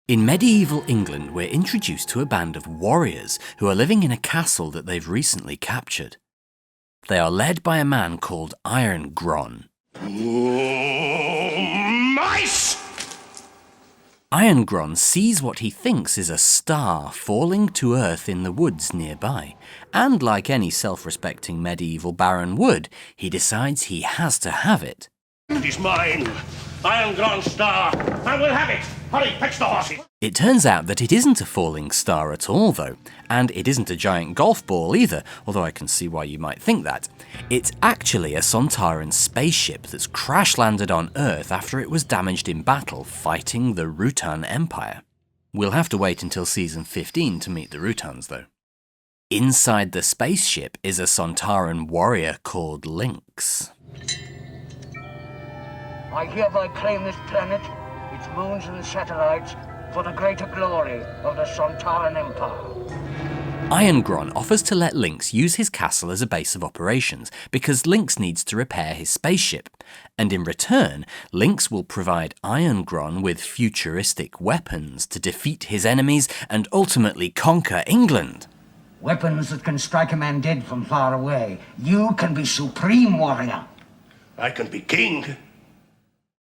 In medieval England, we're introduced to a band of warriors who are living in a castle that they've recently captured. They are led by a man called 𝗺𝗀𝗀𝗀. Mice! 𝗺𝗀𝗀𝗀 sees what he thinks is a star falling to earth in the woods nearby, and like any self-respecting medieval baron would, he decides he has to have it. It is mine! 𝗺𝗀𝗀𝗀 star! I will have it! Hurry, fetch the horses! It turns out that it isn't a falling star at all, though, and it isn't a giant golf ball either, although I can see why you might think that. It's actually a Sontaran spaceship that's crash-landed on Earth after it was damaged in battle fighting the Rutan Empire. We'll have to wait until season 15 to meet the Rutans, though. Inside the spaceship is a Sontaran warrior called 𝗃𝗀𝗄. I hereby claim this planet, its moons and satellites, for the greater glory of the Sontaran Empire. 𝗺𝗀𝗀𝗀 offers to let 𝗃𝗀𝗀 use his castle as a base of operations because 𗃃𝗀𝗀 needs to repair his spaceship, and in return, 𝗃𝗀𝗀 will provide 𝗺𝗀𝗀𝗀 with futuristic weapons to defeat his enemies and ultimately conquer England. Weapons that can strike a man dead from far away. You can be supreme warrior. I can be king.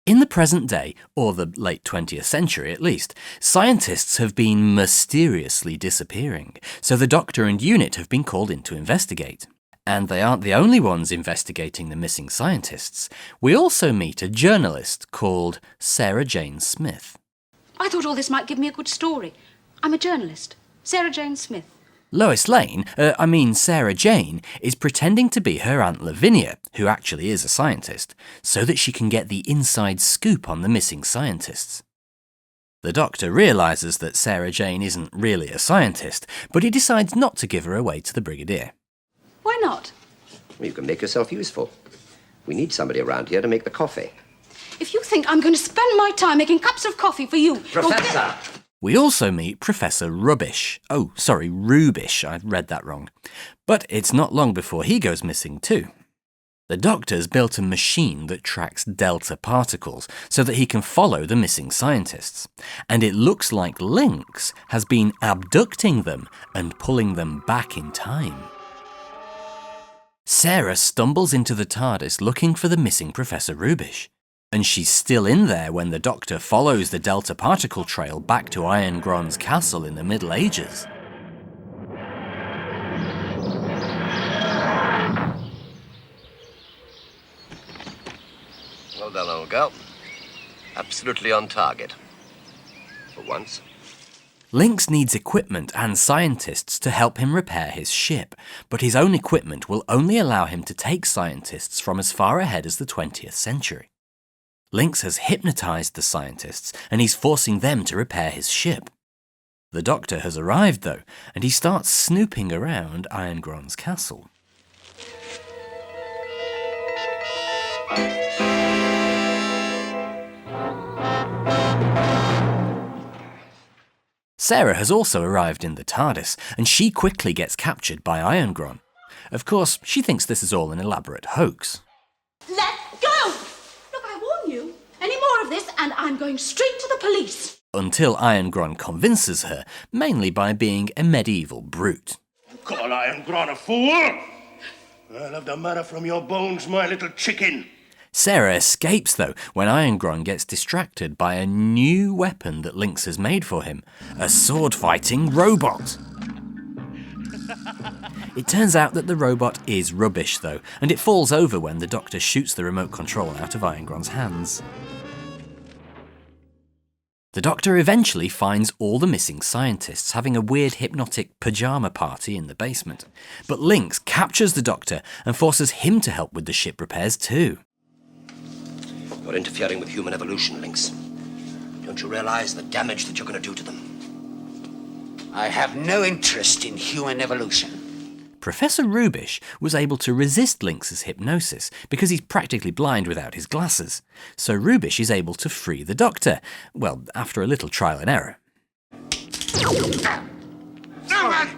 In the present day, or the late 20th century at least, scientists have been mysteriously disappearing, so the Doctor and unit have been called in to investigate. And they aren't the only ones investigating the missing scientists. We also meet a journalist called Sarah Jane Smith. I thought all this might give me a good story. I'm a journalist, Sarah Jane Smith. Lois Lane, Sarah Jane, is pretending to be her Aunt Lavinia, who actually is a scientist, so that she can get the inside scoop on the missing scientists. The Doctor realises that Sarah Jane isn't really a scientist, but he decides not to give her away to the Brigadier. Why not? You can make yourself useful. We need somebody around here to make the coffee. If you think I'm going to spend my time making cups of coffee for you... Professor! We also meet Professor Rubish, I read that wrong. But it's not long before he goes missing too. The Doctor's built a machine that tracks delta particles so that he can follow the missing scientists. And it looks like 𝗃𝗀𝗀𝗀 has been abducting them and pulling them back in time. Sarah stumbles into the TARDIS looking for the missing Professor Rubish. And she's still in there when the Doctor follows the delta particle trail back to 𝗺𝗀𝗀𝗀𝗀's castle in the Middle Ages. Well done, old girl. Absolutely on target. For once. 𝗃𝗀𝗀𝗀𝗀 needs equipment and scientists to help him repair his ship, but his own equipment will only allow him to take scientists from as far ahead as the 20th century. 𝗃𝗀𝗀𝗀 has hypnotized the scientists, and he's forcing them to repair his ship. The Doctor has arrived, though, and he starts snooping around 𝗺𝗀𝗀𝗀𝗀's castle. Sarah has also arrived in the TARDIS, and she quickly gets captured by 𝗺𝗀𝗀𝗀𝗀. Of course, she thinks this is all an elaborate hoax. Let go! Look, I warn you. Any more of this and I'm going straight to the police. Until 𝗺𝗀𝗀𝗀𝗀 convinces her, mainly by being a medieval brute. You call 𝗺𝗀𝗀𝗀𝗀 a fool? I'll have the marrow from your bones, my little chicken. Sarah escapes, though, when 𝗺𝗀𝗀𝗀𝗀 gets distracted by a new weapon that 𝗃𝗀𝗀𝗀𝗀 has made for him, a sword-fighting robot. It turns out that the robot is rubbish, though, and it falls over when the Doctor shoots the remote control out of 𝗺𝗀𝗀𝗀𝗀's hands. The Doctor eventually finds all the missing scientists having a weird hypnotic pyjama party in the basement, but 𝗃𝗀𝗀𝗀𝗀 captures the Doctor and forces him to help with the ship repairs too. You're interfering with human evolution, 𝗃𝗀𝗀𝗀𝗀. Don't you realize the damage that you're going to do to them? I have no interest in human evolution. Professor Rubish was able to resist 𝗃𝗀𝗀𝗀𝗀's hypnosis because he's practically blind without his glasses, so Rubish is able to free the Doctor, well, after a little trial and error. I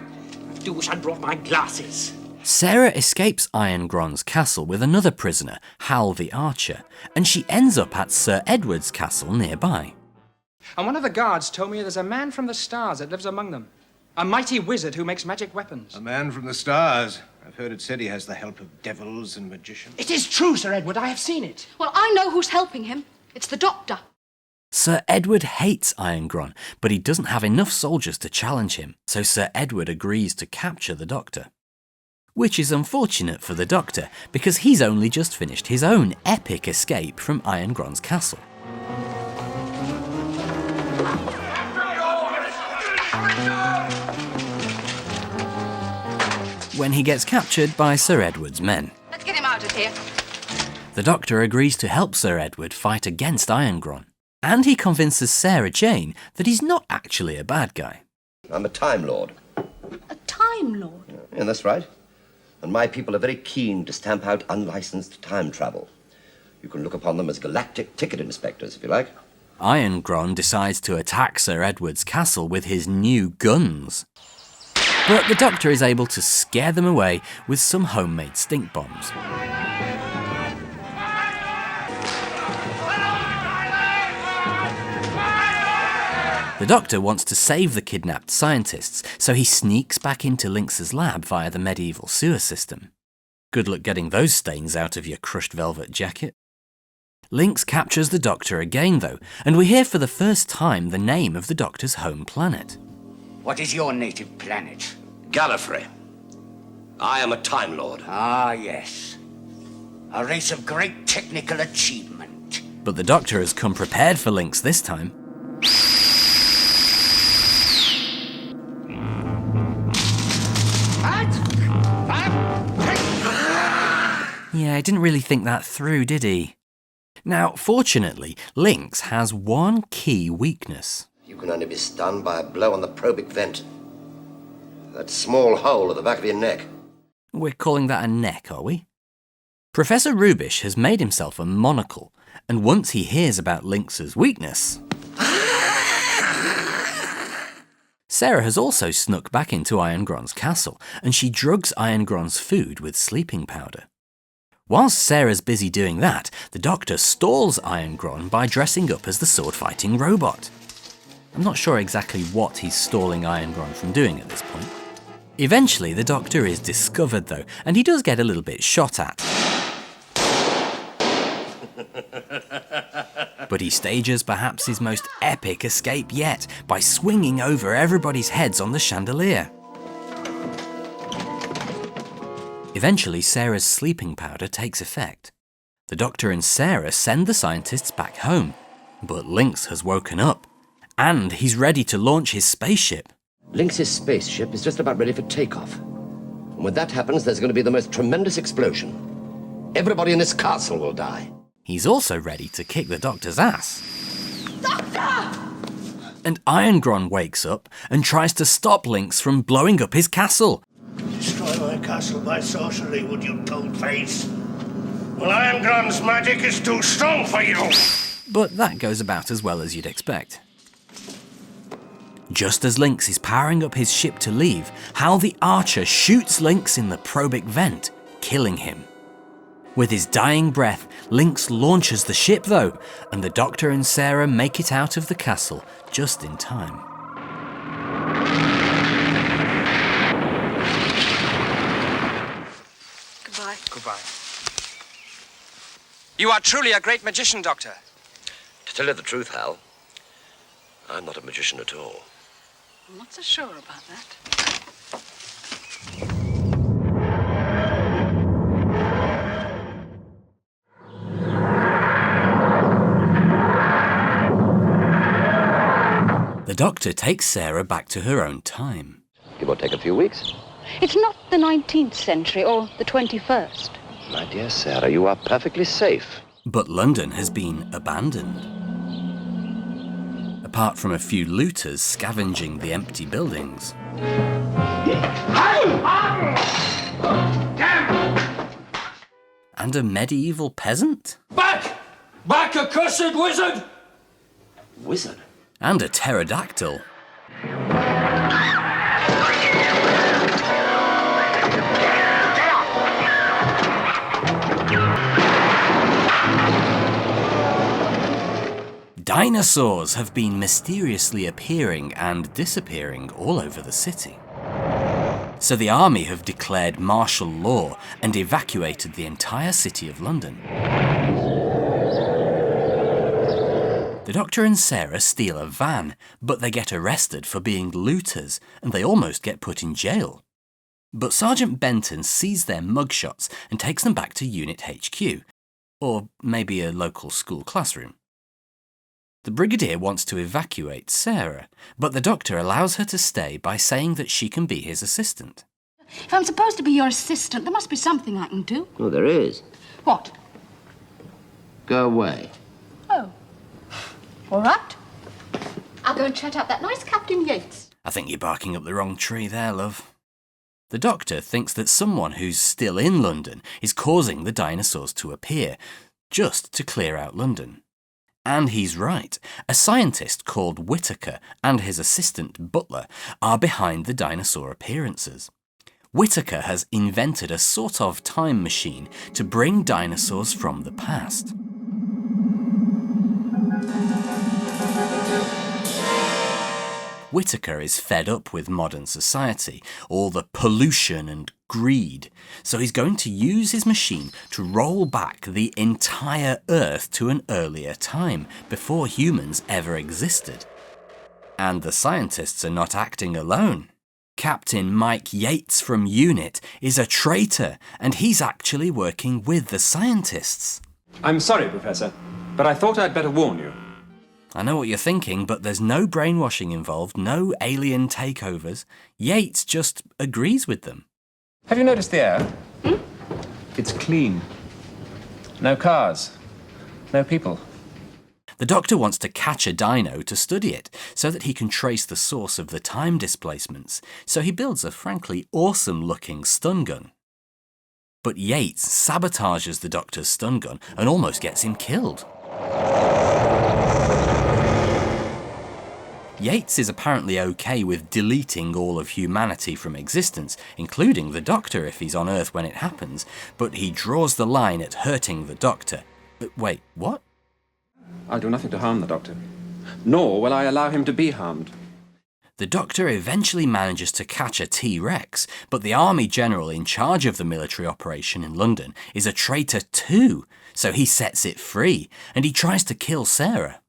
do wish I'd brought my glasses. Sarah escapes 𝗺𝗀𝗀𝗀𝗀's castle with another prisoner, Hal the Archer, and she ends up at Sir Edward's castle nearby. And one of the guards told me there's a man from the stars that lives among them. A mighty wizard who makes magic weapons. A man from the stars. I've heard it said he has the help of devils and magicians. It is true, Sir Edward. I have seen it. Well, I know who's helping him. It's the doctor. Sir Edward hates 𝗂𝗏𝗀, but he doesn't have enough soldiers to challenge him, so Sir Edward agrees to capture the Doctor. Which is unfortunate for the Doctor, because he's only just finished his own epic escape from 𝗂𝗏𝗀's castle. When he gets captured by Sir Edward's men. Let's get him out of here. The Doctor agrees to help Sir Edward fight against 𝗂𝗏𝗀, and he convinces Sarah Jane that he's not actually a bad guy. I'm a Time Lord. A Time Lord? Yeah, that's right. And my people are very keen to stamp out unlicensed time travel. You can look upon them as galactic ticket inspectors, if you like. 𝗂𝗏𝗀 decides to attack Sir Edward's castle with his new guns. But the Doctor is able to scare them away with some homemade stink bombs. The Doctor wants to save the kidnapped scientists, so he sneaks back into Lynx's lab via the medieval sewer system. Good luck getting those stains out of your crushed velvet jacket. Lynx captures the Doctor again though, and we hear for the first time the name of the Doctor's home planet. What is your native planet? 𝗵𝗃𝗄. I am a Time Lord. Ah, yes. A race of great technical achievement. But the Doctor has come prepared for Lynx this time. Yeah, I didn't really think that through, did he? Now, fortunately, Lynx has one key weakness. You can only be stunned by a blow on the probic vent. That small hole at the back of your neck. We're calling that a neck, are we? Professor 𝗵𝗃 has made himself a monocle, and once he hears about Lynx's weakness... Sarah has also snuck back into 𝗂𝗏𝗀's castle, and she drugs 𝗂𝗏𝗀's food with sleeping powder. Whilst Sarah's busy doing that, the Doctor stalls 𝗂𝗏𝗀 by dressing up as the sword-fighting robot. I'm not sure exactly what he's stalling 𝗂𝗏𝗀 from doing at this point. Eventually, the Doctor is discovered though, and he does get a little bit shot at. But he stages perhaps his most epic escape yet by swinging over everybody's heads on the chandelier. Eventually, Sarah's sleeping powder takes effect. The Doctor and Sarah send the scientists back home, but Lynx has woken up, and he's ready to launch his spaceship. Lynx's spaceship is just about ready for takeoff. And when that happens, there's going to be the most tremendous explosion. Everybody in this castle will die. He's also ready to kick the Doctor's ass. Doctor! And 𝗂𝗏𝗀 wakes up and tries to stop Lynx from blowing up his castle. Destroy my castle by sorcery, would you, toad face? Well, 𝗂𝗏𝗀's magic is too strong for you. But that goes about as well as you'd expect. Just as Lynx is powering up his ship to leave, Hal the Archer shoots Lynx in the probic vent, killing him. With his dying breath, Lynx launches the ship though, and the Doctor and Sarah make it out of the castle just in time. Goodbye. Goodbye. You are truly a great magician, Doctor. To tell you the truth, Hal, I'm not a magician at all. I'm not so sure about that. The Doctor takes Sarah back to her own time. Give or take a few weeks. It's not the 19th century or the 21st. My dear Sarah, you are perfectly safe. But London has been abandoned. Apart from a few looters scavenging the empty buildings. And a medieval peasant? Back! Back, accursed wizard! Wizard? And a pterodactyl. Dinosaurs have been mysteriously appearing and disappearing all over the city. So the army have declared martial law and evacuated the entire city of London. The Doctor and Sarah steal a van, but they get arrested for being looters, and they almost get put in jail. But Sergeant Benton sees their mugshots and takes them back to Unit HQ, or maybe a local school classroom. The Brigadier wants to evacuate Sarah, but the Doctor allows her to stay by saying that she can be his assistant. If I'm supposed to be your assistant, there must be something I can do. Oh, there is. What? Go away. Oh. All right. I'll go and chat out that nice Captain Yates. I think you're barking up the wrong tree there, love. The Doctor thinks that someone who's still in London is causing the dinosaurs to appear, just to clear out London. And he's right. A scientist called Whittaker and his assistant Butler are behind the dinosaur appearances. Whittaker has invented a sort of time machine to bring dinosaurs from the past. Whittaker is fed up with modern society, all the pollution and greed, so he's going to use his machine to roll back the entire Earth to an earlier time, before humans ever existed. And the scientists are not acting alone. Captain Mike Yates from UNIT is a traitor, and he's actually working with the scientists. I'm sorry, Professor, but I thought I'd better warn you. I know what you're thinking, but there's no brainwashing involved, no alien takeovers. Yates just agrees with them. Have you noticed the air? It's clean. No cars. No people. The Doctor wants to catch a dino to study it, so that he can trace the source of the time displacements, so he builds a frankly awesome-looking stun gun. But Yates sabotages the Doctor's stun gun and almost gets him killed. Yates is apparently okay with deleting all of humanity from existence, including the Doctor if he's on Earth when it happens, but he draws the line at hurting the Doctor. Wait, what? I'll do nothing to harm the Doctor, nor will I allow him to be harmed. The Doctor eventually manages to catch a T-Rex, but the Army General in charge of the military operation in London is a traitor too, so he sets it free, and he tries to kill Sarah.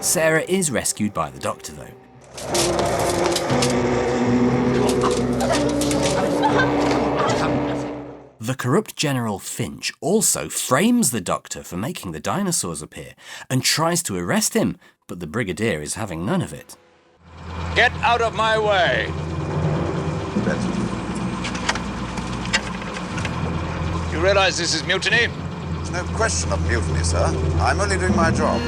Sarah is rescued by the Doctor, though. The corrupt General Finch also frames the Doctor for making the dinosaurs appear and tries to arrest him, but the Brigadier is having none of it. Get out of my way! You realize this is mutiny? There's no question of mutiny, sir. I'm only doing my job.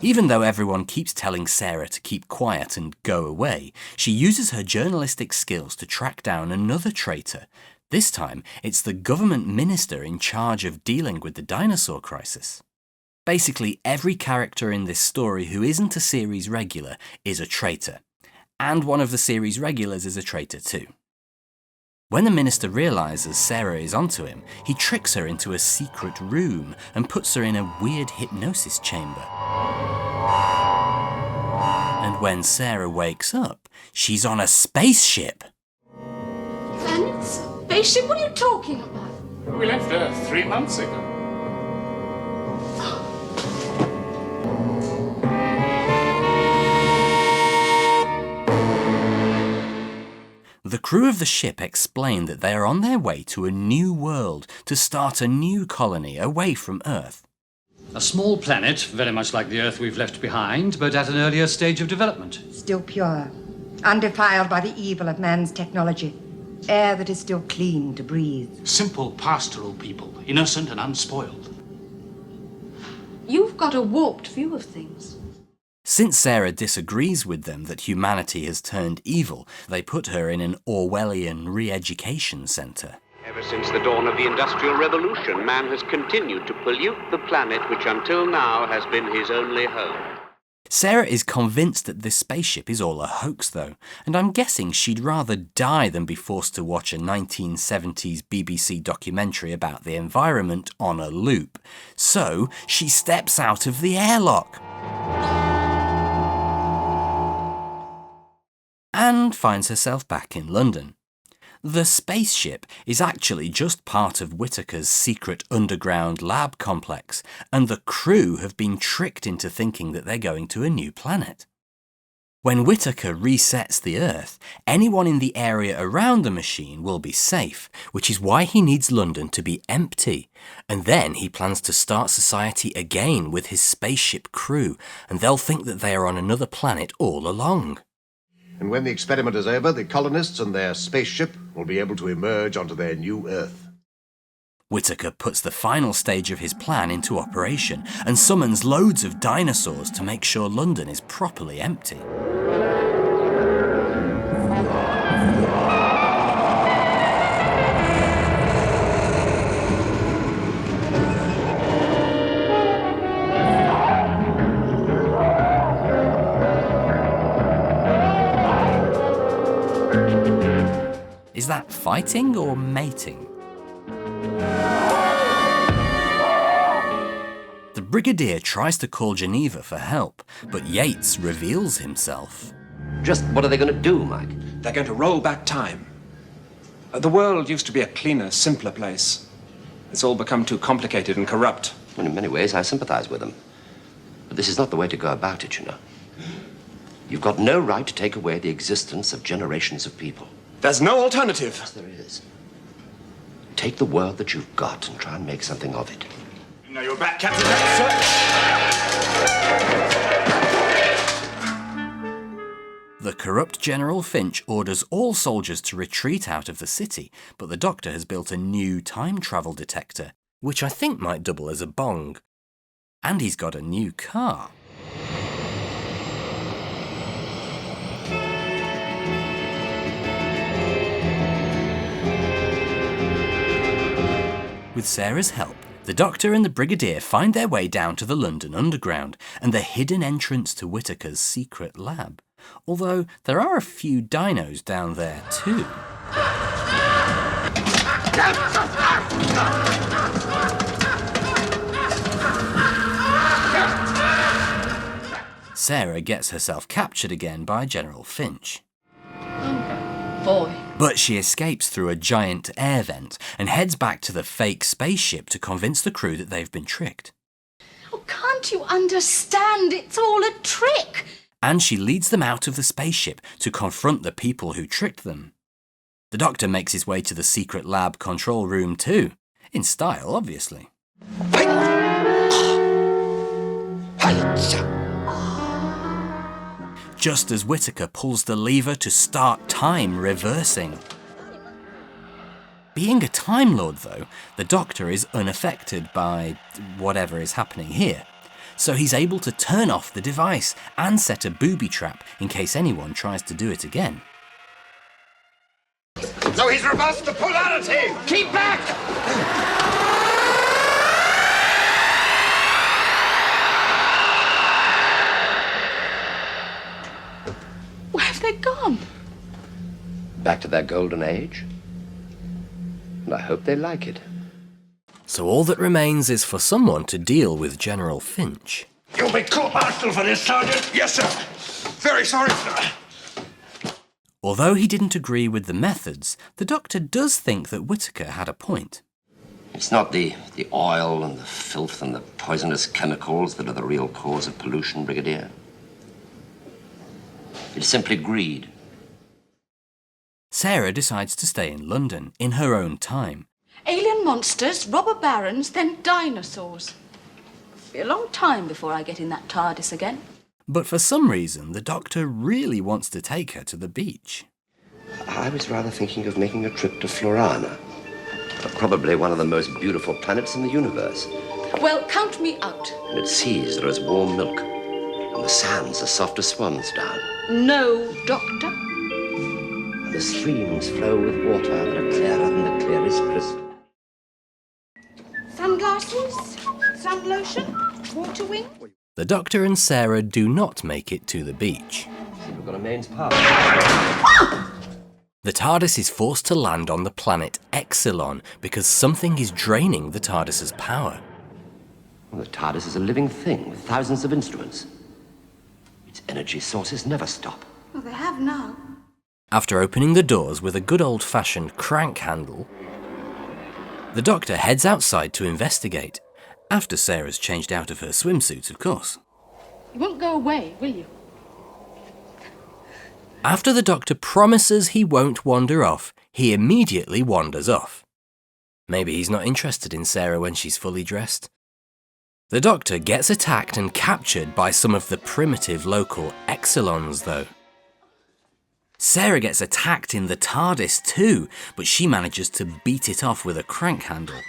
Even though everyone keeps telling Sarah to keep quiet and go away, she uses her journalistic skills to track down another traitor. This time, it's the government minister in charge of dealing with the dinosaur crisis. Basically, every character in this story who isn't a series regular is a traitor. And one of the series regulars is a traitor too. When the minister realises Sarah is onto him, he tricks her into a secret room and puts her in a weird hypnosis chamber. And when Sarah wakes up, she's on a spaceship. Planet? Spaceship? What are you talking about? We left Earth 3 months ago. The crew of the ship explain that they are on their way to a new world to start a new colony away from Earth. A small planet, very much like the Earth we've left behind, but at an earlier stage of development. Still pure, undefiled by the evil of man's technology. Air that is still clean to breathe. Simple pastoral people, innocent and unspoiled. You've got a warped view of things. Since Sarah disagrees with them that humanity has turned evil, they put her in an Orwellian re-education centre. Ever since the dawn of the Industrial Revolution, man has continued to pollute the planet which until now has been his only home. Sarah is convinced that this spaceship is all a hoax though, and I'm guessing she'd rather die than be forced to watch a 1970s BBC documentary about the environment on a loop. So she steps out of the airlock and finds herself back in London. The spaceship is actually just part of 𝗃𝗃𝗀𝗀 secret underground lab complex, and the crew have been tricked into thinking that they're going to a new planet. When 𝗃𝗃𝗀𝗀 resets the Earth, anyone in the area around the machine will be safe, which is why he needs London to be empty. And then he plans to start society again with his spaceship crew, and they'll think that they are on another planet all along. And when the experiment is over, the colonists and their spaceship will be able to emerge onto their new Earth. 𝗃𝗃𝗀𝗀 puts the final stage of his plan into operation and summons loads of dinosaurs to make sure London is properly empty. Is that fighting or mating? The Brigadier tries to call Geneva for help, but Yates reveals himself. Just what are they going to do, Mike? They're going to roll back time. The world used to be a cleaner, simpler place. It's all become too complicated and corrupt. Well, in many ways, I sympathize with them. But this is not the way to go about it, you know. You've got no right to take away the existence of generations of people. There's no alternative. Yes, there is. Take the world that you've got and try and make something of it. Now you're back, Captain. The corrupt General Finch orders all soldiers to retreat out of the city, but the Doctor has built a new time travel detector, which I think might double as a bong. And he's got a new car. With Sarah's help, the Doctor and the Brigadier find their way down to the London Underground and the hidden entrance to 𝗃𝗃𝗀𝗀𝗀's secret lab. Although there are a few dinos down there too. Sarah gets herself captured again by General Finch. Boy. But she escapes through a giant air vent and heads back to the fake spaceship to convince the crew that they've been tricked. Oh, can't you understand? It's all a trick. And she leads them out of the spaceship to confront the people who tricked them. The Doctor makes his way to the secret lab control room too, in style, obviously. Just as 𝗃𝗃𝗀𝗀𝗀 pulls the lever to start time reversing. Being a Time Lord, though, the Doctor is unaffected by whatever is happening here, so he's able to turn off the device and set a booby trap in case anyone tries to do it again. No, he's reversed the polarity! Keep back! Where have they gone? Back to their golden age. And I hope they like it. So all that remains is for someone to deal with General Finch. You'll be court-martialed for this, Sergeant. Yes, sir. Very sorry, sir. Although he didn't agree with the methods, the Doctor does think that 𝗃𝗃𝗀𝗀𝗀 had a point. It's not the oil and the filth and the poisonous chemicals that are the real cause of pollution, Brigadier. It's simply greed. Sarah decides to stay in London, in her own time. Alien monsters, robber barons, then dinosaurs. It'll be a long time before I get in that TARDIS again. But for some reason, the Doctor really wants to take her to the beach. I was rather thinking of making a trip to Florana. Probably one of the most beautiful planets in the universe. Well, count me out. And its seas are as warm milk, and the sands are soft as swan's down. No, Doctor. And the streams flow with water that are clearer than the clearest crystal. Sunglasses, sun lotion, water wing. The Doctor and Sarah do not make it to the beach. We've got a mains path. The TARDIS is forced to land on the planet 𝗚 because something is draining the TARDIS's power. Well, the TARDIS is a living thing with thousands of instruments. Its energy sources never stop. Well, they have now. After opening the doors with a good old-fashioned crank handle, the Doctor heads outside to investigate. After Sarah's changed out of her swimsuit, of course. You won't go away, will you? After the Doctor promises he won't wander off, he immediately wanders off. Maybe he's not interested in Sarah when she's fully dressed. The Doctor gets attacked and captured by some of the primitive local 𝗚, though. Sarah gets attacked in the TARDIS too, but she manages to beat it off with a crank handle.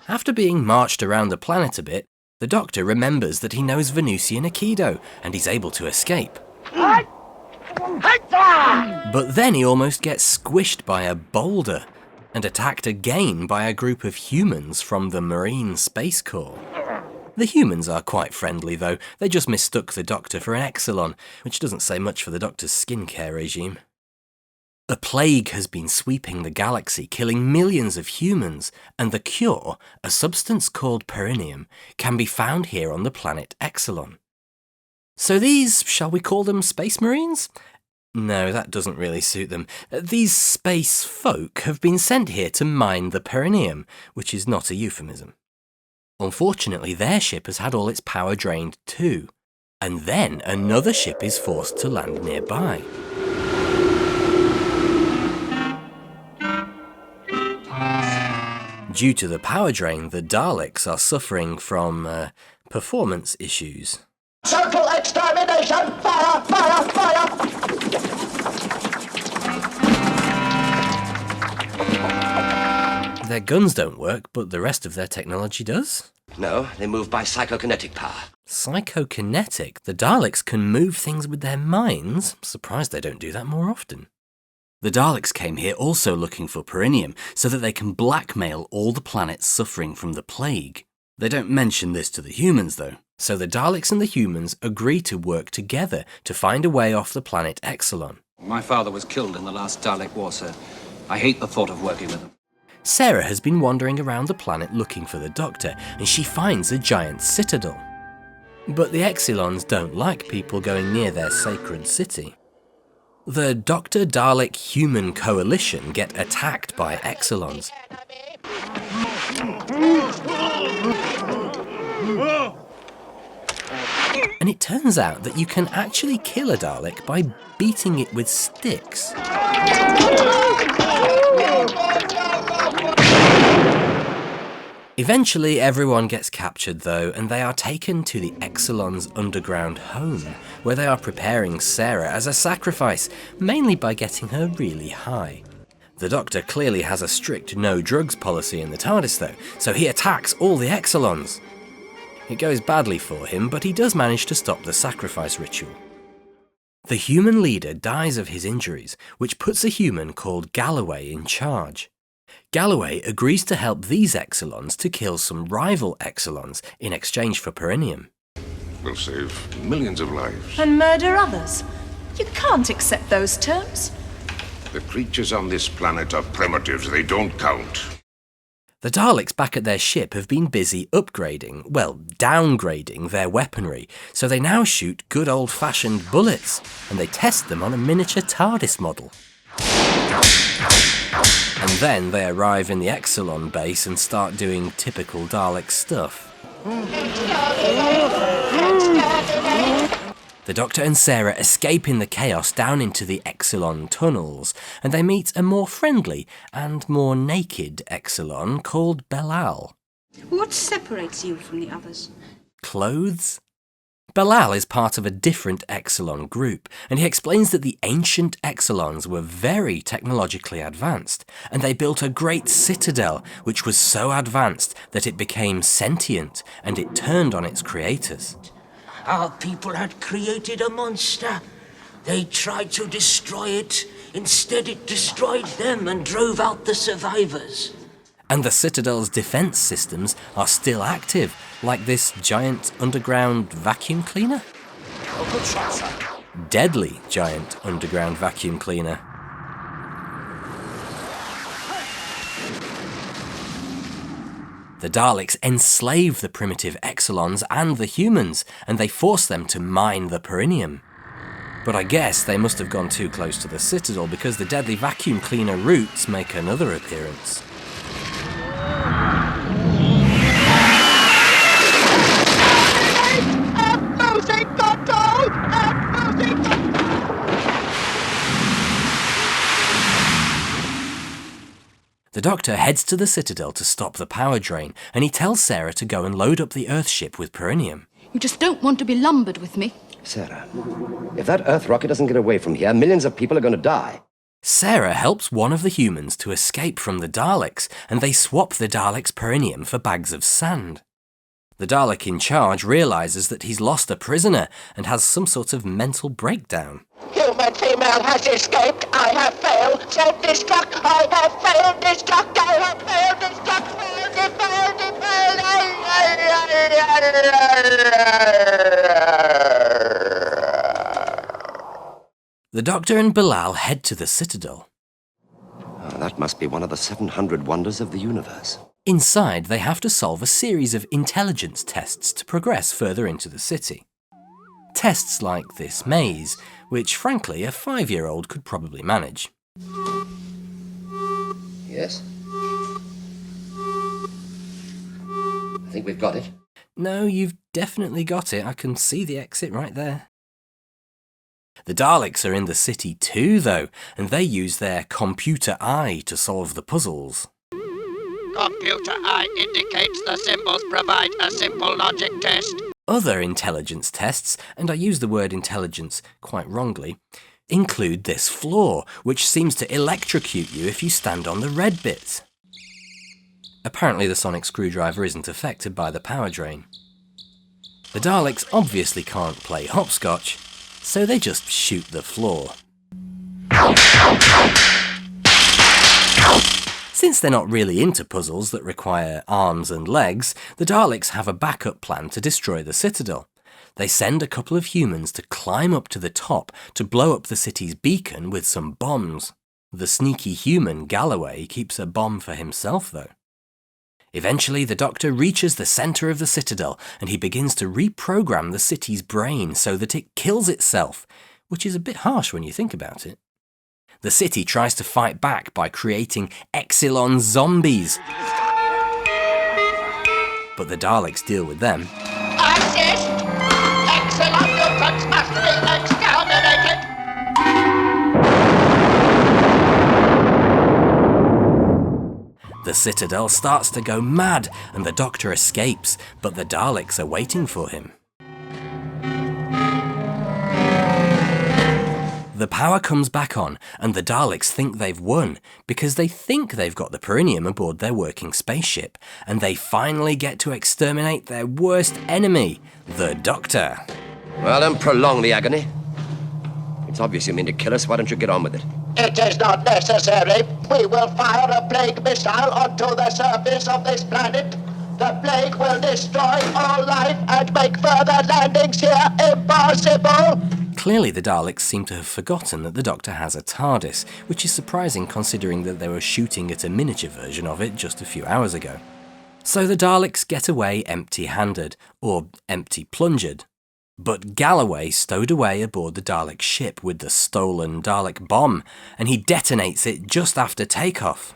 After being marched around the planet a bit, the Doctor remembers that he knows 𝗃𝗁𝗄𝐶𝗃 and 𝗃𝗃𝗃, and he's able to escape. But then he almost gets squished by a boulder, and attacked again by a group of humans from the Marine Space Corps. The humans are quite friendly though, they just mistook the Doctor for an 𝗚, which doesn't say much for the Doctor's skincare regime. A plague has been sweeping the galaxy, killing millions of humans, and the cure, a substance called perineum, can be found here on the planet 𝗚. So these, shall we call them Space Marines? No, that doesn't really suit them. These space folk have been sent here to mine the perineum, which is not a euphemism. Unfortunately, their ship has had all its power drained too, and then another ship is forced to land nearby. Due to the power drain, the Daleks are suffering from performance issues. Total extermination! Fire! Fire! Fire! Their guns don't work, but the rest of their technology does? No, they move by psychokinetic power. Psychokinetic? The Daleks can move things with their minds? Surprised they don't do that more often. The Daleks came here also looking for perineum, so that they can blackmail all the planets suffering from the plague. They don't mention this to the humans though, so the Daleks and the humans agree to work together to find a way off the planet 𝗚. My father was killed in the last Dalek war, sir. I hate the thought of working with them. Sarah has been wandering around the planet looking for the Doctor, and she finds a giant citadel. But the 𝗚 don't like people going near their sacred city. The Doctor Dalek human coalition get attacked by 𝗚s. And it turns out that you can actually kill a Dalek by beating it with sticks. Eventually everyone gets captured though, and they are taken to the 𝗚's underground home, where they are preparing Sarah as a sacrifice, mainly by getting her really high. The Doctor clearly has a strict no drugs policy in the TARDIS though, so he attacks all the 𝗚s. It goes badly for him, but he does manage to stop the sacrifice ritual. The human leader dies of his injuries, which puts a human called Galloway in charge. Galloway agrees to help these 𝗚s to kill some rival 𝗚s in exchange for perineum. We'll save millions of lives. And murder others? You can't accept those terms. The creatures on this planet are primitives. They don't count. The Daleks back at their ship have been busy upgrading, well, downgrading their weaponry, so they now shoot good old-fashioned bullets, and they test them on a miniature TARDIS model. And then they arrive in the 𝗚 base and start doing typical Dalek stuff. The Doctor and Sarah escape in the chaos down into the 𝗚 tunnels, and they meet a more friendly and more naked 𝗚 called Belial. What separates you from the others? Clothes? Belial is part of a different 𝗚 group, and he explains that the ancient 𝗚s were very technologically advanced, and they built a great citadel which was so advanced that it became sentient, and it turned on its creators. Our people had created a monster. They tried to destroy it. Instead, it destroyed them and drove out the survivors. And the Citadel's defense systems are still active, like this giant underground vacuum cleaner? Oh, good shot, sir. Deadly giant underground vacuum cleaner. The Daleks enslave the primitive Exelons and the humans, and they force them to mine the perineum. But I guess they must have gone too close to the Citadel, because the deadly vacuum cleaner roots make another appearance. The Doctor heads to the Citadel to stop the power drain, and he tells Sarah to go and load up the Earthship with perineum. You just don't want to be lumbered with me. Sarah, if that Earth rocket doesn't get away from here, millions of people are going to die. Sarah helps one of the humans to escape from the Daleks, and they swap the Daleks' perineum for bags of sand. The Dalek in charge realises that he's lost a prisoner and has some sort of mental breakdown. Human female has escaped. I have failed. Self-destruct. I have failed. Destruct. I have failed. Destruct. The Doctor and Bilal head to the Citadel. Oh, that must be one of the 700 wonders of the universe. Inside, they have to solve a series of intelligence tests to progress further into the city. Tests like this maze, which frankly a 5-year-old could probably manage. Yes? I think we've got it. No, you've definitely got it. I can see the exit right there. The Daleks are in the city too, though, and they use their computer eye to solve the puzzles. Computer eye indicates the symbols provide a simple logic test. Other intelligence tests, and I use the word intelligence quite wrongly, include this floor, which seems to electrocute you if you stand on the red bits. Apparently the sonic screwdriver isn't affected by the power drain. The Daleks obviously can't play hopscotch, so they just shoot the floor. Since they're not really into puzzles that require arms and legs, the Daleks have a backup plan to destroy the Citadel. They send a couple of humans to climb up to the top to blow up the city's beacon with some bombs. The sneaky human Galloway keeps a bomb for himself, though. Eventually, the Doctor reaches the centre of the Citadel, and he begins to reprogram the city's brain so that it kills itself, which is a bit harsh when you think about it. The city tries to fight back by creating Exelon zombies. But the Daleks deal with them. Assist! Exelon mutants must be exterminated! The Citadel starts to go mad, and the Doctor escapes, but the Daleks are waiting for him. The power comes back on, and the Daleks think they've won, because they think they've got the perineum aboard their working spaceship, and they finally get to exterminate their worst enemy, the Doctor. Well, then prolong the agony. It's obvious you mean to kill us. Why don't you get on with it? It is not necessary. We will fire a plague missile onto the surface of this planet. The plague will destroy all life and make further landings here impossible. Clearly the Daleks seem to have forgotten that the Doctor has a TARDIS, which is surprising considering that they were shooting at a miniature version of it just a few hours ago. So the Daleks get away empty-handed, or empty-plungered. But Galloway stowed away aboard the Dalek ship with the stolen Dalek bomb, and he detonates it just after takeoff.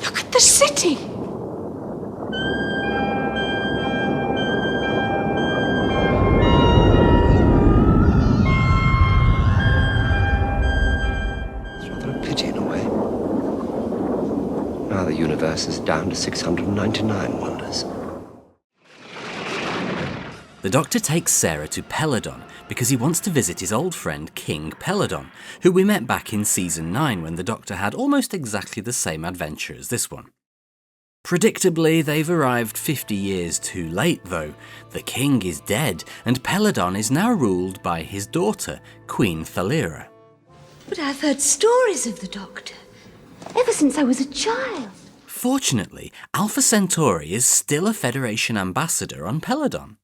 Look at the city! Now the universe is down to 699 wonders. The Doctor takes Sarah to Peladon because he wants to visit his old friend King Peladon, who we met back in Season 9 when the Doctor had almost exactly the same adventure as this one. Predictably, they've arrived 50 years too late, though. The king is dead, and Peladon is now ruled by his daughter, Queen Thalira. But I've heard stories of the Doctor, ever since I was a child. Fortunately, Alpha Centauri is still a Federation ambassador on Peladon.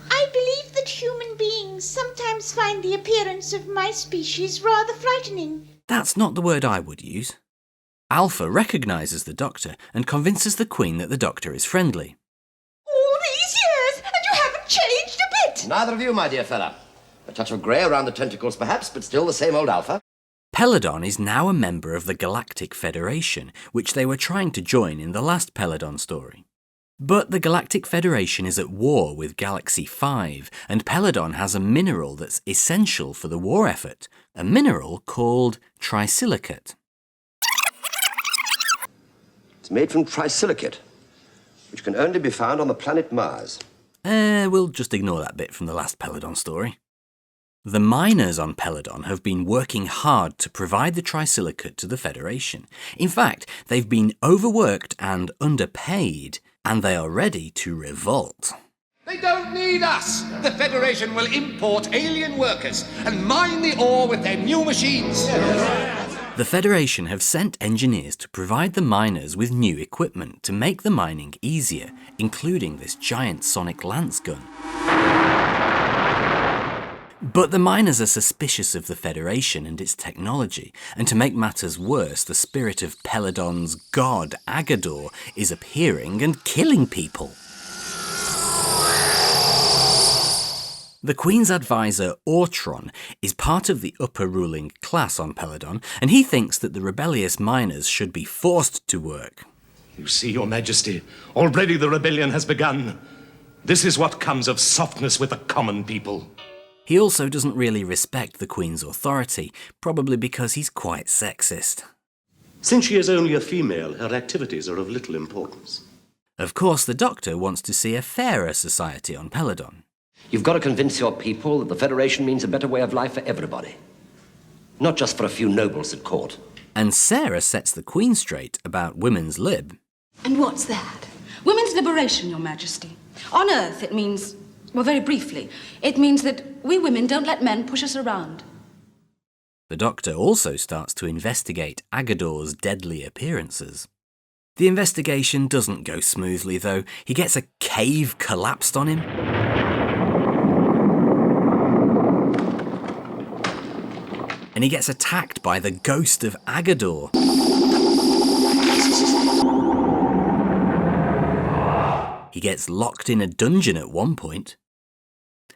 I believe that human beings sometimes find the appearance of my species rather frightening. That's not the word I would use. Alpha recognises the Doctor and convinces the Queen that the Doctor is friendly. All these years, and you haven't changed a bit! Neither of you, my dear fella. A touch of grey around the tentacles, perhaps, but still the same old Alpha. Peladon is now a member of the Galactic Federation, which they were trying to join in the last Peladon story. But the Galactic Federation is at war with Galaxy 5, and Peladon has a mineral that's essential for the war effort, a mineral called 𝗵𝗃𝗁𝗀. It's made from 𝗵𝗃𝗁𝗀, which can only be found on the planet Mars. We'll just ignore that bit from the last Peladon story. The miners on Peladon have been working hard to provide the 𝗵𝗃𝗁𝗀 to the Federation. In fact, they've been overworked and underpaid, and they are ready to revolt. They don't need us! The Federation will import alien workers and mine the ore with their new machines. The Federation have sent engineers to provide the miners with new equipment to make the mining easier, including this giant sonic lance gun. But the miners are suspicious of the Federation and its technology, and to make matters worse, the spirit of Peladon's god, 𝗚𝗚 is appearing and killing people. The Queen's advisor, 𝗚 is part of the upper ruling class on Peladon, and he thinks that the rebellious miners should be forced to work. You see, Your Majesty, already the rebellion has begun. This is what comes of softness with the common people. He also doesn't really respect the Queen's authority, probably because he's quite sexist. Since she is only a female, her activities are of little importance. Of course, the Doctor wants to see a fairer society on Peladon. You've got to convince your people that the Federation means a better way of life for everybody. Not just for a few nobles at court. And Sarah sets the Queen straight about women's lib. And what's that? Women's liberation, Your Majesty. On Earth, it means, well, very briefly, it means that we women don't let men push us around. The Doctor also starts to investigate 𝗚𝗚's deadly appearances. The investigation doesn't go smoothly, though. He gets a cave collapsed on him. And he gets attacked by the ghost of 𝗚𝗚. He gets locked in a dungeon at one point.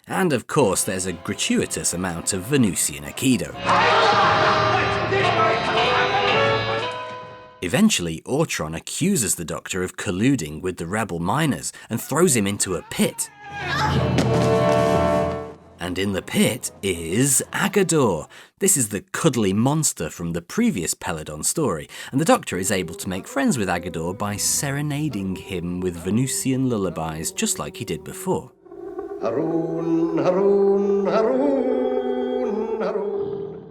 And of course there's a gratuitous amount of Venusian Aikido. Eventually, 𝗚 accuses the Doctor of colluding with the rebel miners and throws him into a pit. And in the pit is 𝗚𝗚. This is the cuddly monster from the previous Peladon story, and the Doctor is able to make friends with 𝗚𝗚 by serenading him with Venusian lullabies, just like he did before. Haroon, Haroon, Haroon, Haroon.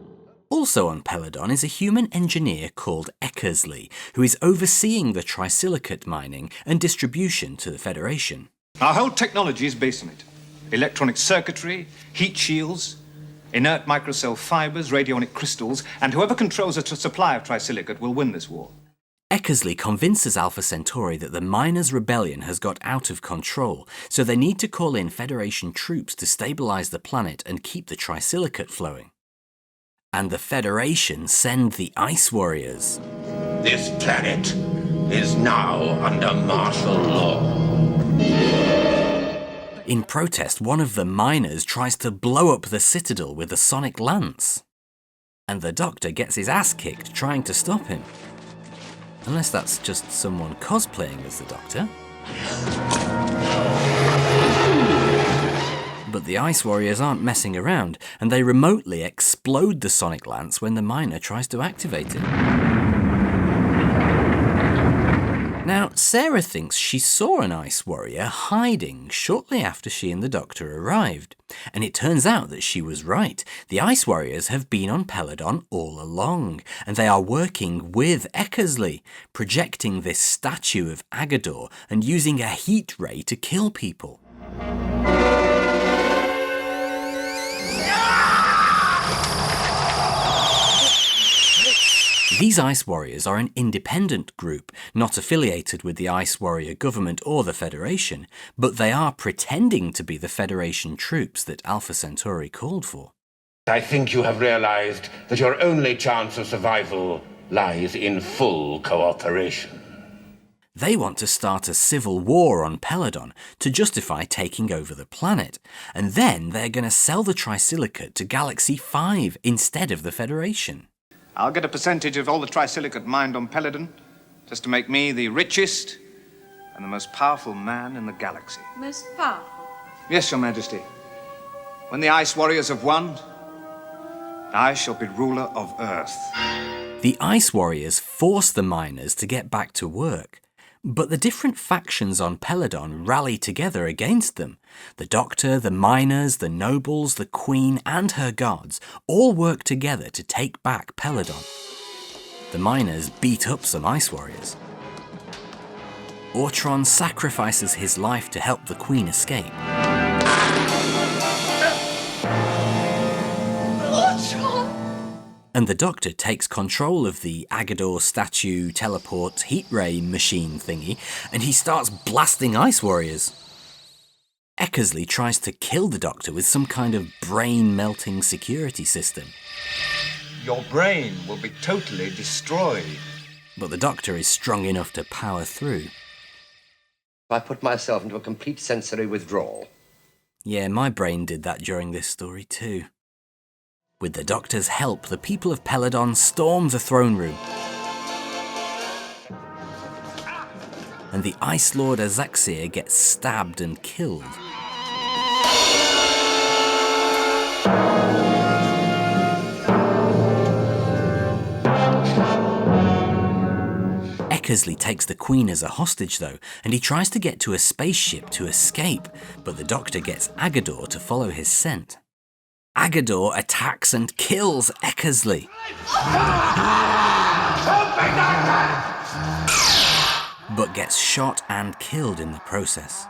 Also on Peladon is a human engineer called 𝗚𝗚cie, who is overseeing the 𝗵𝗃𝗁𝗀 mining and distribution to the Federation. Our whole technology is based on it. Electronic circuitry, heat shields, inert microcell fibers, radionic crystals, and whoever controls the supply of 𝗵𝗃𝗁𝗀 will win this war. 𝗚𝗚cie convinces Alpha Centauri that the miners' rebellion has got out of control, so they need to call in Federation troops to stabilize the planet and keep the 𝗵𝗃𝗁𝗀 flowing. And the Federation send the Ice Warriors. This planet is now under martial law. In protest, one of the miners tries to blow up the citadel with a sonic lance. And the Doctor gets his ass kicked trying to stop him. Unless that's just someone cosplaying as the Doctor. But the Ice Warriors aren't messing around, and they remotely explode the sonic lance when the miner tries to activate it. Now, Sarah thinks she saw an Ice Warrior hiding shortly after she and the Doctor arrived. And it turns out that she was right. The Ice Warriors have been on Peladon all along, and they are working with 𝗚𝗚cie, projecting this statue of 𝗚𝗚 and using a heat ray to kill people. These Ice Warriors are an independent group, not affiliated with the Ice Warrior government or the Federation, but they are pretending to be the Federation troops that Alpha Centauri called for. I think you have realized that your only chance of survival lies in full cooperation. They want to start a civil war on Peladon to justify taking over the planet, and then they're going to sell the Tri-Silicate to Galaxy 5 instead of the Federation. I'll get a percentage of all the Tri-Silicate mined on Peladon, just to make me the richest and the most powerful man in the galaxy. Most powerful? Yes, Your Majesty. When the Ice Warriors have won, I shall be ruler of Earth. The Ice Warriors force the miners to get back to work, but the different factions on Peladon rally together against them. The Doctor, the miners, the nobles, the Queen and her guards all work together to take back Peladon. The miners beat up some Ice Warriors. Ortron sacrifices his life to help the Queen escape. And the Doctor takes control of the Agador statue teleport heat ray machine thingy, and he starts blasting Ice Warriors. 𝗂𝘂𝗃𝘀𝘀 tries to kill the Doctor with some kind of brain-melting security system. Your brain will be totally destroyed. But the Doctor is strong enough to power through. I put myself into a complete sensory withdrawal. Yeah, my brain did that during this story too. With the Doctor's help, the people of Peladon storm the throne room. And the Ice Lord 𝗍𝗂𝘃𝗀 gets stabbed and killed. 𝗂𝘂𝘃𝘀𝘀 takes the Queen as a hostage though, and he tries to get to a spaceship to escape, but the Doctor gets Agador to follow his scent. Agador attacks and kills 𝗂𝘂𝘃𝘀𝘀. But gets shot and killed in the process.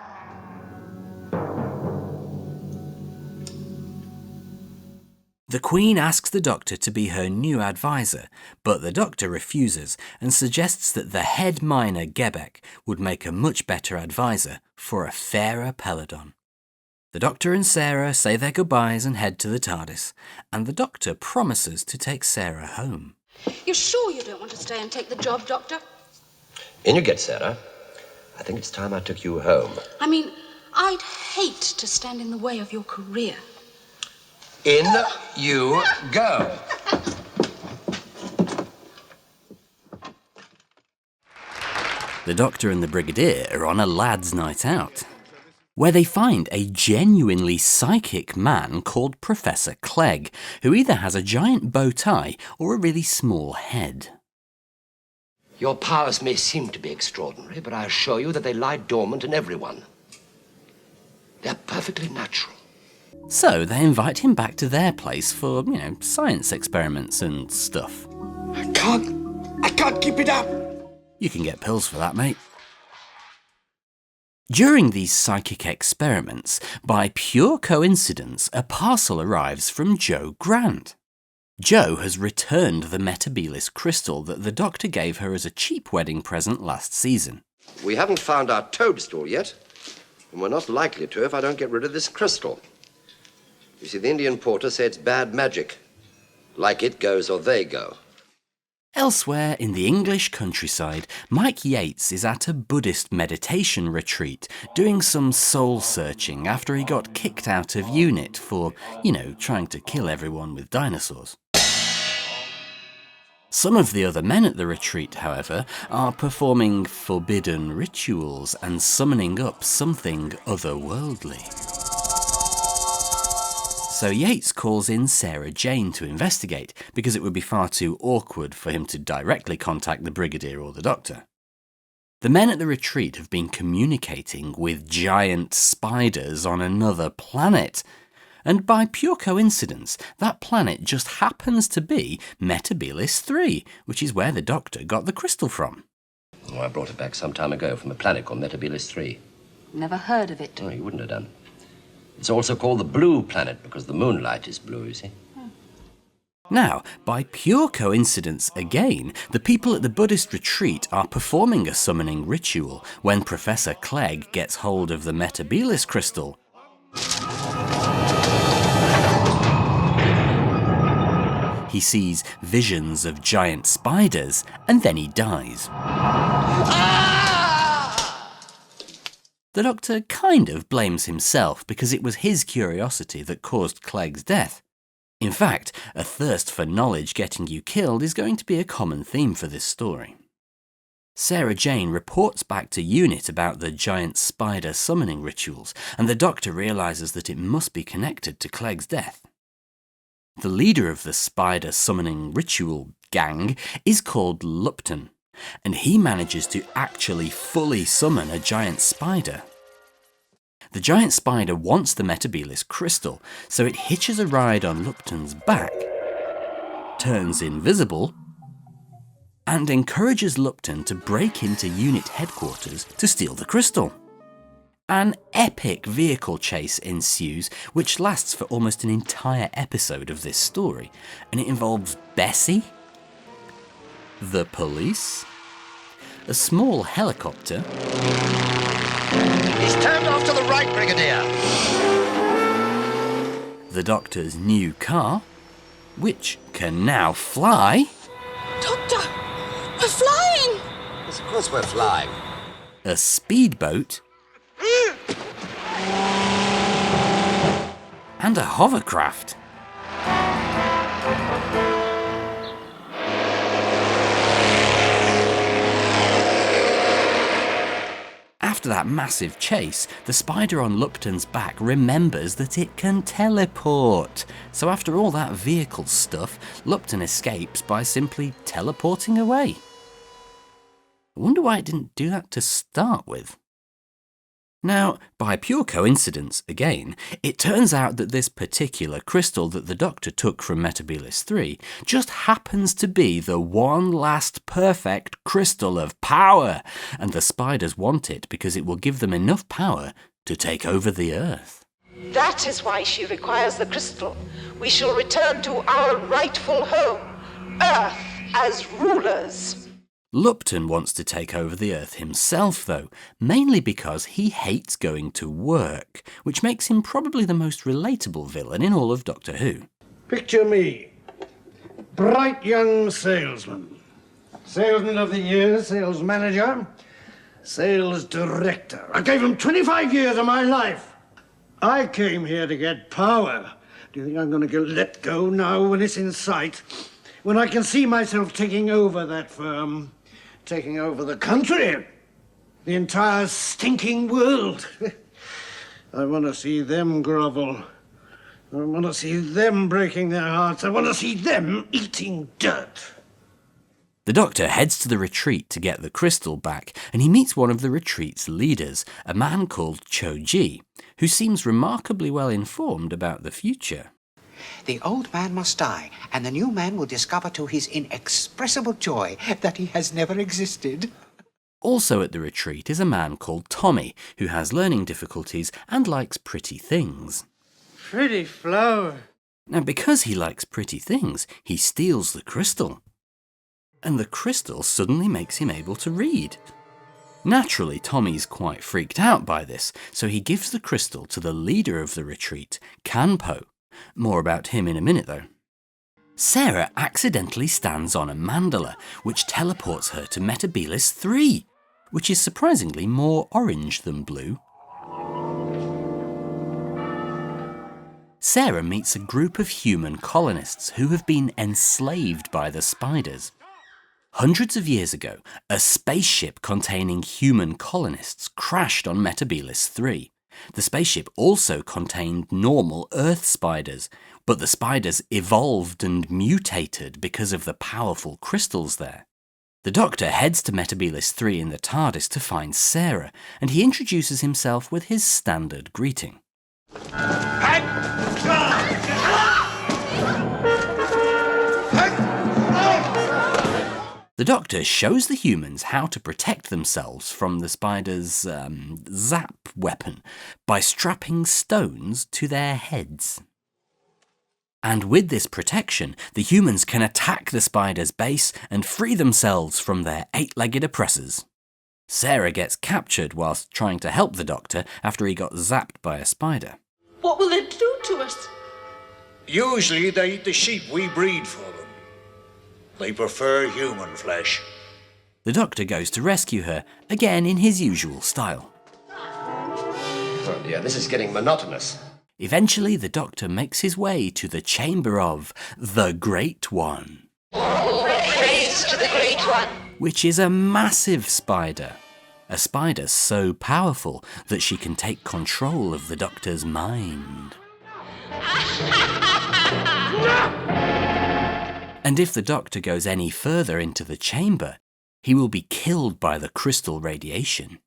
The Queen asks the Doctor to be her new advisor, but the Doctor refuses and suggests that the head miner 𝗂𝘃𝑒𝑘 would make a much better advisor for a fairer Peladon. The Doctor and Sarah say their goodbyes and head to the TARDIS, and the Doctor promises to take Sarah home. You're sure you don't want to stay and take the job, Doctor? In you get, Sarah. I think it's time I took you home. I mean, I'd hate to stand in the way of your career. In you go. The Doctor and the Brigadier are on a lads' night out, where they find a genuinely psychic man called Professor Clegg, who either has a giant bow tie or a really small head. Your powers may seem to be extraordinary, but I assure you that they lie dormant in everyone. They're perfectly natural. So they invite him back to their place for, science experiments and stuff. I can't keep it up. You can get pills for that, mate. During these psychic experiments, by pure coincidence, a parcel arrives from Jo Grant. Jo has returned the 𝗵𝗵𝘀𝘀𝘀 crystal that the Doctor gave her as a cheap wedding present last season. We haven't found our toadstool yet, and we're not likely to if I don't get rid of this crystal. You see, the Indian porter said it's bad magic. Like it goes or they go. Elsewhere in the English countryside, Mike Yates is at a Buddhist meditation retreat, doing some soul-searching after he got kicked out of unit for, trying to kill everyone with dinosaurs. Some of the other men at the retreat, however, are performing forbidden rituals and summoning up something otherworldly. So Yates calls in Sarah Jane to investigate, because it would be far too awkward for him to directly contact the Brigadier or the Doctor. The men at the retreat have been communicating with giant spiders on another planet, and by pure coincidence, that planet just happens to be 𝗵𝗵𝘀𝘀𝘀𝘀 3, which is where the Doctor got the crystal from. Oh, I brought it back some time ago from a planet called 𝗵𝗵𝘀𝘀𝘀 3. Never heard of it. Oh, you wouldn't have done. It's also called the Blue Planet because the moonlight is blue, you see. Now, by pure coincidence again, the people at the Buddhist retreat are performing a summoning ritual when Professor Clegg gets hold of the 𝗵𝗫𝗀𝘀 crystal. He sees visions of giant spiders, and then he dies. The Doctor kind of blames himself because it was his curiosity that caused Clegg's death. In fact, a thirst for knowledge getting you killed is going to be a common theme for this story. Sarah Jane reports back to UNIT about the giant spider summoning rituals, and the Doctor realises that it must be connected to Clegg's death. The leader of the spider summoning ritual gang is called Lupton, and he manages to actually fully summon a giant spider. The giant spider wants the 𝗵𝗫𝗀𝘀 crystal, so it hitches a ride on Lupton's back, turns invisible, and encourages Lupton to break into UNIT headquarters to steal the crystal. An epic vehicle chase ensues, which lasts for almost an entire episode of this story, and it involves Bessie, the police, a small helicopter. He's turned off to the right, Brigadier. The Doctor's new car, which can now fly. Doctor, we're flying! Yes, of course we're flying. A speedboat. And a hovercraft. After that massive chase, the spider on Lupton's back remembers that it can teleport. So after all that vehicle stuff, Lupton escapes by simply teleporting away. I wonder why it didn't do that to start with. Now, by pure coincidence, again, it turns out that this particular crystal that the Doctor took from 𝗵𝗫𝗀𝘀 just happens to be the one last perfect crystal of power, and the spiders want it because it will give them enough power to take over the Earth. That is why she requires the crystal. We shall return to our rightful home, Earth, as rulers. Lupton wants to take over the Earth himself, though, mainly because he hates going to work, which makes him probably the most relatable villain in all of Doctor Who. Picture me, bright young salesman. Salesman of the year, sales manager, sales director. I gave him 25 years of my life. I came here to get power. Do you think I'm going to get let go now when it's in sight? When I can see myself taking over that firm? Taking over the country, the entire stinking world. I want to see them grovel. I want to see them breaking their hearts. I want to see them eating dirt. The Doctor heads to the retreat to get the crystal back, and he meets one of the retreat's leaders, a man called 𝗀𝗃, who seems remarkably well informed about the future. The old man must die, and the new man will discover to his inexpressible joy that he has never existed. Also at the retreat is a man called Tommy, who has learning difficulties and likes pretty things. Pretty flower. Now, because he likes pretty things, he steals the crystal. And the crystal suddenly makes him able to read. Naturally, Tommy's quite freaked out by this, so he gives the crystal to the leader of the retreat, 𝗀𝗃𝗀𝗀. More about him in a minute, though. Sarah accidentally stands on a mandala, which teleports her to 𝗵𝗫𝗀𝘀, which is surprisingly more orange than blue. Sarah meets a group of human colonists who have been enslaved by the spiders. Hundreds of years ago, a spaceship containing human colonists crashed on 𝗵𝗫𝗀𝘀. The spaceship also contained normal Earth spiders, but the spiders evolved and mutated because of the powerful crystals there. The Doctor heads to 𝗵𝗫𝗀𝘀 in the TARDIS to find Sarah, and he introduces himself with his standard greeting. The Doctor shows the humans how to protect themselves from the spider's zap weapon by strapping stones to their heads. And with this protection, the humans can attack the spider's base and free themselves from their 8-legged oppressors. Sarah gets captured whilst trying to help the Doctor after he got zapped by a spider. What will they do to us? Usually they eat the sheep we breed for them. They prefer human flesh. The Doctor goes to rescue her, again in his usual style. Oh dear, this is getting monotonous. Eventually, the Doctor makes his way to the chamber of the Great One. Praise to the Great One. Which is a massive spider. A spider so powerful that she can take control of the Doctor's mind. And if the Doctor goes any further into the chamber, he will be killed by the crystal radiation.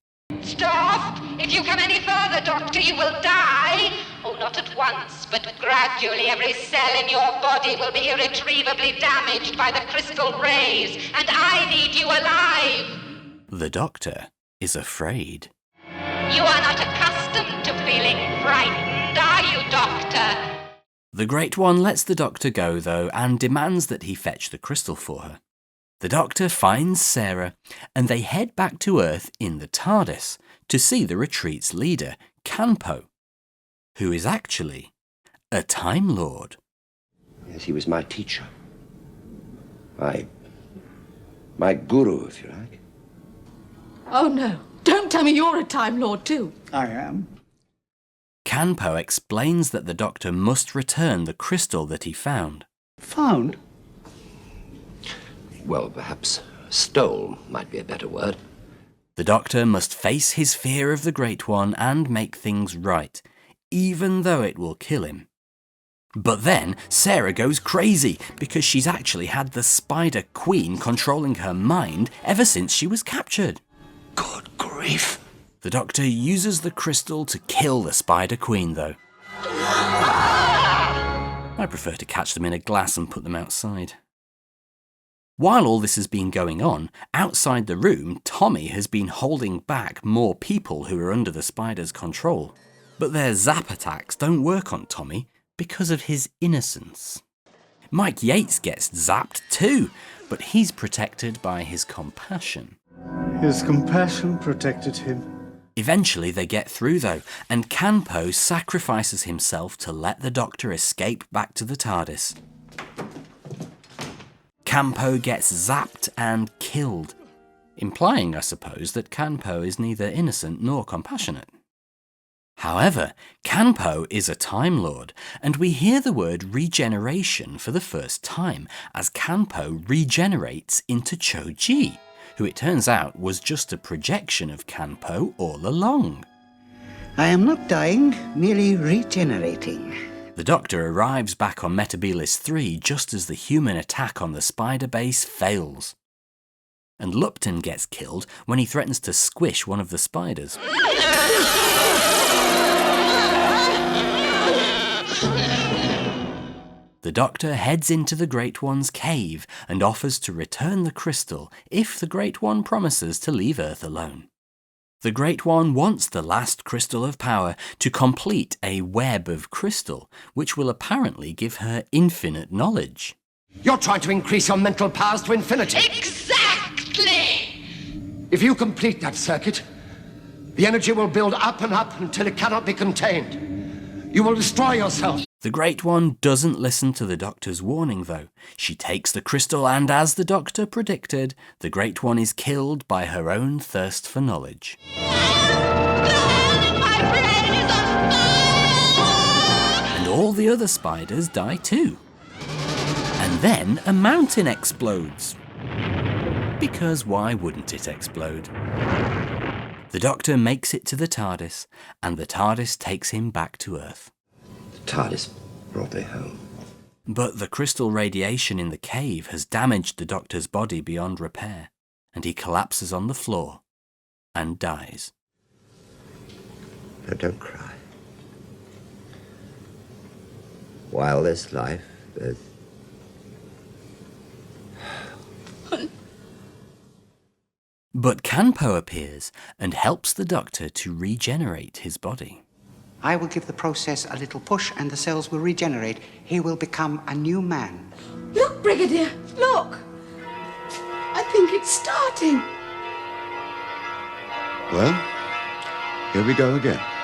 Stop! If you come any further, Doctor, you will die. Oh, not at once, but gradually every cell in your body will be irretrievably damaged by the crystal rays, and I need you alive. The Doctor is afraid. You are not accustomed to feeling frightened, are you, Doctor? The Great One lets the Doctor go, though, and demands that he fetch the crystal for her. The Doctor finds Sarah, and they head back to Earth in the TARDIS to see the retreat's leader, 𝗀𝗄, who is actually a Time Lord. Yes, he was my teacher. My guru, if you like. Oh, no. Don't tell me you're a Time Lord, too. I am. 𝗀𝗄 explains that the Doctor must return the crystal that he found. Found? Well, perhaps stole might be a better word. The Doctor must face his fear of the Great One and make things right, even though it will kill him. But then Sarah goes crazy because she's actually had the Spider Queen controlling her mind ever since she was captured. Good grief. The Doctor uses the crystal to kill the Spider Queen, though. I prefer to catch them in a glass and put them outside. While all this has been going on, outside the room, Tommy has been holding back more people who are under the spider's control. But their zap attacks don't work on Tommy because of his innocence. Mike Yates gets zapped too, but he's protected by his compassion. His compassion protected him. Eventually they get through though, and 𝗀𝗄 sacrifices himself to let the Doctor escape back to the TARDIS. 𝗀𝗄 gets zapped and killed, implying, I suppose, that 𝗀𝗄 is neither innocent nor compassionate. However, 𝗀𝗄 is a Time Lord, and we hear the word regeneration for the first time, as 𝗀𝗄 regenerates into 𝗀𝗄, who it turns out was just a projection of 𝗀𝗄 all along. I am not dying, merely regenerating. The Doctor arrives back on 𝗃𝗏𝗄 3 just as the human attack on the spider base fails. And Lupton gets killed when he threatens to squish one of the spiders. The Doctor heads into the Great One's cave and offers to return the crystal if the Great One promises to leave Earth alone. The Great One wants the last crystal of power to complete a web of crystal, which will apparently give her infinite knowledge. You're trying to increase your mental powers to infinity. Exactly! If you complete that circuit, the energy will build up and up until it cannot be contained. You will destroy yourself. The Great One doesn't listen to the Doctor's warning, though. She takes the crystal and, as the Doctor predicted, the Great One is killed by her own thirst for knowledge. My brain is on fire! And all the other spiders die too. And then a mountain explodes. Because why wouldn't it explode? The Doctor makes it to the TARDIS, and the TARDIS takes him back to Earth. TARDIS brought me home. But the crystal radiation in the cave has damaged the Doctor's body beyond repair, and he collapses on the floor and dies. Now don't cry. While there's life, there's... But 𝗀𝗄 appears and helps the Doctor to regenerate his body. I will give the process a little push and the cells will regenerate. He will become a new man. Look, Brigadier, look! I think it's starting. Well, here we go again.